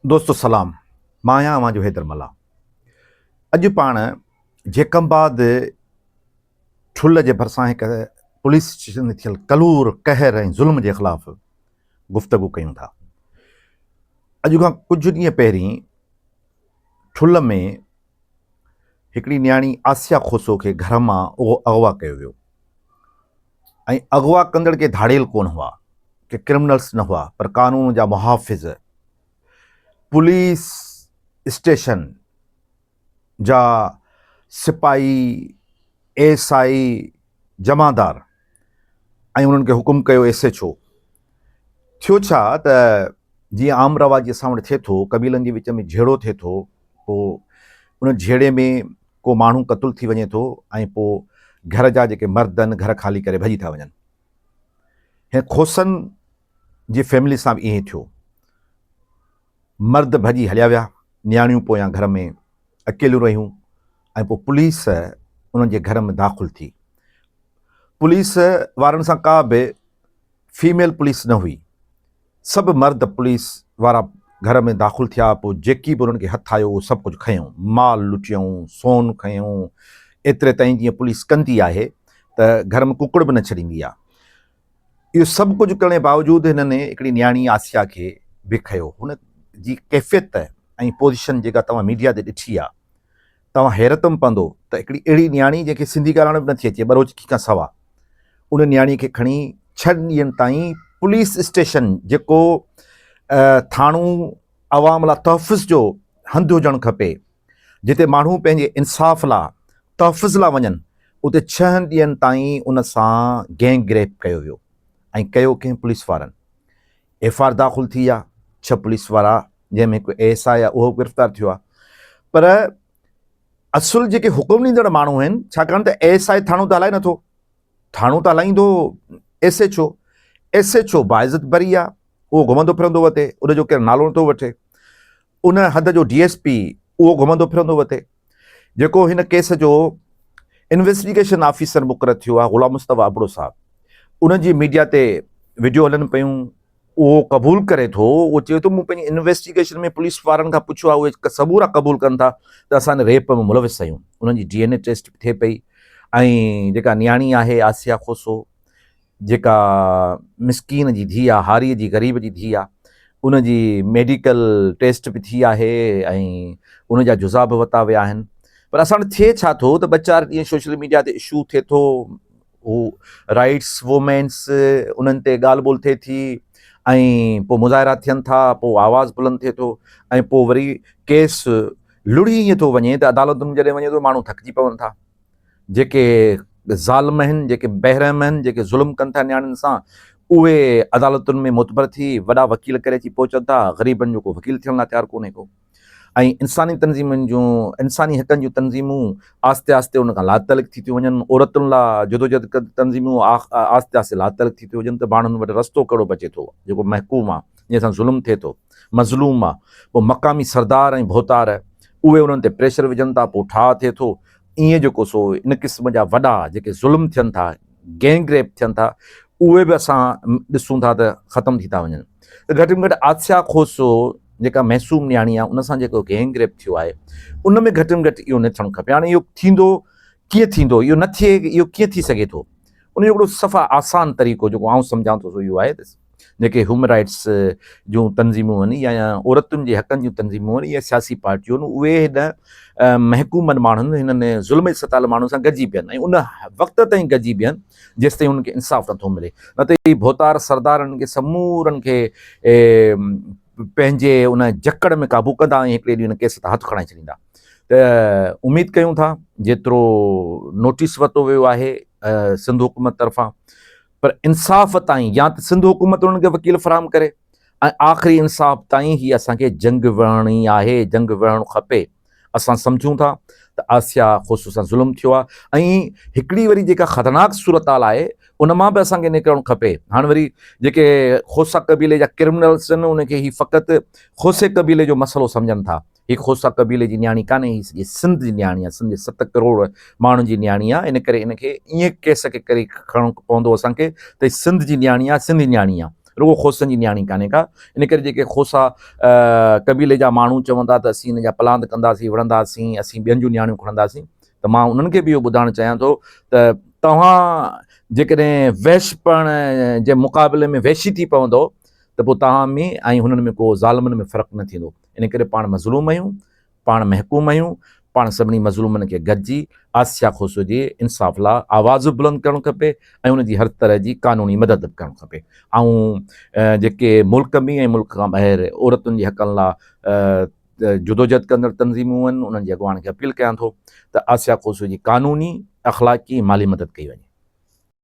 दोस्तों सलाम, मां आहियां अवां जो हैदरमला। अॼु पाण जेकमबाद ठुल जे भरिसां हिकु पुलिस स्टेशन ते थियल कलूर कहर ऐं ज़ुल्म जे ख़िलाफ़ गुफ़्तगू कयूं था। अॼु खां कुझु ॾींहं पहिरीं ठुल में हिकिड़ी न्याणी आसिया खोसो खे घर मां उहो अगवा कयो वियो ऐं अगवा कंदड़ के धाड़ेल कोन हुआ, के क्रिमिनल्स न हुआ, पर कानून जा मुहाफ़िज़ पुलिस स्टेशन जा सिपाही, एएसआई, जमादार ऐं उन्हनि खे हुकुम कयो एसएचओ। थियो छा त जीअं आम रवाज जे सामने थिए थो, कबीलनि जे विच में झेड़ो थिए थो, पोइ उन झेड़े में को माण्हू क़तलु थी वञे थो ऐं पोइ घर जा जेके मर्द आहिनि घर ख़ाली करे भॼी था वञनि। हिन खोसनि जी फैमिली सां बि ईअं ई थियो। मर्द भॼी हलिया विया, नियाणियूं पोयां घर में अकेलियूं रहियूं ऐं पोइ पुलिस उन्हनि जे घर में दाख़िल थी। पुलिस वारनि सां का बि फीमेल पुलिस न हुई, सभु मर्द पुलिस वारा घर में दाख़िल थिया। पोइ जेकी बि उन्हनि खे हथु आयो उहो सभु कुझु खयूं, माल लुटियऊं, सोन खयूं। एतिरे ताईं जीअं पुलिस कंदी आहे त घर में कुकड़ बि न छॾींदी आहे। इहो सभु कुझु करण जे बावजूदि हिननि हिकिड़ी न्याणी आसिया खे बि खयो। हुन जी कैफ़ियत ऐं पोज़ीशन जेका तव्हां मीडिया ते ॾिठी आहे, तव्हां हैरत में पवंदो त हिकिड़ी अहिड़ी न्याणी जंहिंखे सिंधी ॻाल्हाइण बि नथी अचे बरोचकी खां सवा, उन न्याणी खे खणी 6 ॾींहंनि ताईं पुलिस स्टेशन, जेको थाणो अवाम लाइ तहफ़ुज़ जो हंधु हुजणु खपे, जिते माण्हू पंहिंजे इंसाफ़ लाइ तहफ़ुज़ लाइ वञनि, उते 6 ॾींहंनि ताईं उन सां गैंग रेप कयो वियो ऐं कयो कंहिं पुलिस वारनि। एफआईआर दाख़िल थी आहे, 6 पुलिस वारा जंहिंमें हिकु एएसआई आहे उहो गिरफ़्तार थियो आहे। पर असुल जेके हुकुम ॾींदड़ माण्हू आहिनि, छाकाणि त एएसआई थाणो त हलाए नथो, थाणो त हलाईंदो एसएचओ बाइज़त बरी आहे, उहो घुमंदो फिरंदो वठे, उनजो केरु नालो नथो वठे। उन हद जो डीएसपी उहो घुमंदो फिरंदो वठे। जेको हिन केस जो इन्वेस्टिगेशन ऑफिसर मुक़ररु थियो आहे ग़ुलाम मुस्तफ़ा अबड़ो साहब, उनजी मीडिया ते वीडियो हलनि पियूं, उहो क़बूल करे थो। उहो चए थो मूं पंहिंजी इन्वेस्टिगेशन में पुलिस वारनि खां पुछियो आहे, उहे सबूरा क़बूल कनि था त असां रेप में मुलविस आहियूं। उन्हनि जी DNA टेस्ट थिए पई ऐं जेका न्याणी आहे आसिया खोसो, जेका मिसकीन जी धीउ आहे, हारीअ जी ग़रीब जी धीउ आहे, उनजी मेडिकल टेस्ट बि थी आहे ऐं उनजा जुज़ा बि वरिता विया आहिनि। पर असां वटि थिए छा थो त 2-4 ॾींहं सोशल मीडिया ते इशू थिए थो, हू राइट्स वुमेन्स उन्हनि ते ॻाल्हि ॿोल थिए थी ऐं पोइ मुज़ाहिरा थियनि था, पोइ आवाज़ बुलंद थिए थो ऐं पोइ वरी केस लुड़ी ईअं थो वञे त अदालतुनि में जॾहिं वञे थो माण्हू थकिजी पवनि था। जेके ज़ालिम आहिनि, जेके बेरहम आहिनि, जेके ज़ुल्म कनि था न्याणियुनि सां, उहे अदालतुनि में मुतबर थी वॾा वकील करे अची पहुचनि था। ग़रीबनि जो को वकील थियण लाइ तयारु कोन्हे को। ऐं इंसानी तंज़ीमुनि जूं, इंसानी हक़नि जूं तंज़ीमूं आस्ते आस्ते उन खां लातलक थी थियूं वञनि। औरतुनि लाइ जदोजहद तंज़ीमूं आस्ते आस्ते लातलक थी थियूं वञनि त माण्हुनि वटि रस्तो कहिड़ो बचे थो। जेको महकूम आहे, जंहिंसां ज़ुल्म थिए थो, मज़लूम आहे, पोइ मक़ामी सरदार ऐं भोतार उहे उन्हनि ते प्रेशर विझनि था, पोइ ठाह थिए थो। ईअं जेको सो इन क़िस्म जा वॾा जेके ज़ुल्म थियनि था, गैंग रेप थियनि था, उहे बि असां ॾिसूं था त ख़तमु थी था वञनि। त घटि में घटि आसिया खोसो जेका महसूम न्याणी आहे, उन सां जेको गैंग रेप थियो आहे, उन में घटि में घटि इहो न थियणु खपे। हाणे इहो थींदो कीअं थींदो, इहो न थिए, इहो कीअं थी सघे थो? उन जो हिकिड़ो सफ़ा आसान तरीक़ो जेको आउं सम्झां थो इहो आहे त जेके ह्यूमन राइट्स जूं तंज़ीमूं आहिनि या औरतुनि जे हक़नि जूं तंज़ीमूं आहिनि या सियासी पार्टियूं आहिनि, उहे हिन महकूमनि माण्हुनि, हिननि ज़ुल्म सतायल माण्हुनि सां गॾिजी बीहनि ऐं उन वक़्त ताईं गॾिजी बीहनि जेसि ताईं उन्हनि खे इंसाफ़ नथो मिले। न त इहे भोतार सरदारनि खे समूरनि खे पंहिंजे उन जकड़ में क़ाबू कंदा ऐं हिकिड़े ॾींहुं उन केस ते हथु खणाए छॾींदा। त उमेदु कयूं था जेतिरो नोटिस वरितो वियो आहे सिंध हुकूमत तरफ़ां, पर इंसाफ़ ताईं या त सिंध हुकूमत उन्हनि खे वकील फ़राहम करे ऐं आख़िरी इंसाफ़ ताईं ही असांखे जंग विहणी आहे, जंग विहणु खपे। असां सम्झूं था त आसिया खोसो सां ज़ुल्म थियो आहे ऐं हिकिड़ी वरी जेका ख़तरनाक सूरत हाल आहे उन मां बि असांखे निकिरणु खपे। हाणे वरी जेके खोसा कबीले जा क्रिमिनल्स आहिनि, उनखे ही फ़क़ति खोसे कबीले जो मसइलो सम्झनि था। ही खोसा कबीले जी न्याणी कान्हे, ही सॼी सिंध जी न्याणी आहे, सिंध जे 7 करोड़ माण्हुनि जी न्याणी आहे। इन करे इनखे ईअं केस खे करे खणणु पवंदो असांखे त सिंध जी न्याणी आहे, सिंधी न्याणी आहे। रुगो खोसनि जी नियाणी कान्हे का। इन करे जेके खोसा कबीले जा माण्हू चवंदा त असीं हिन जा पलांद कंदासीं, विढ़ंदासीं, असीं ॿियनि जूं नियाणियूं खणंदासीं, त मां उन्हनि खे बि इहो ॿुधाइणु चाहियां थो त तव्हां जेकॾहिं वैश्यपण जे मुक़ाबले में वैशी थी पवंदो त पोइ तव्हां में ऐं हुननि में को ज़ालिमनि में फ़र्क़ु न थींदो। इन करे पाण मज़लूम आहियूं, पाण महकूम आहियूं, पाण सभिनी मज़लूमनि खे गॾिजी आसिया खोसो जे इंसाफ़ लाइ आवाज़ बुलंद करणु खपे ऐं उनजी हर तरह जी क़ानूनी मदद बि करणु खपे। ऐं जेके मुल्क में ऐं मुल्क खां ॿाहिरि औरतुनि जे हक़नि लाइ जुदोजहद कंदड़ तंज़ीमूं आहिनि, उन्हनि जे अॻुवान खे अपील कयां थो त आसिया खोसो जी क़ानूनी, अख़लाक़ी, माली मदद कई वञे।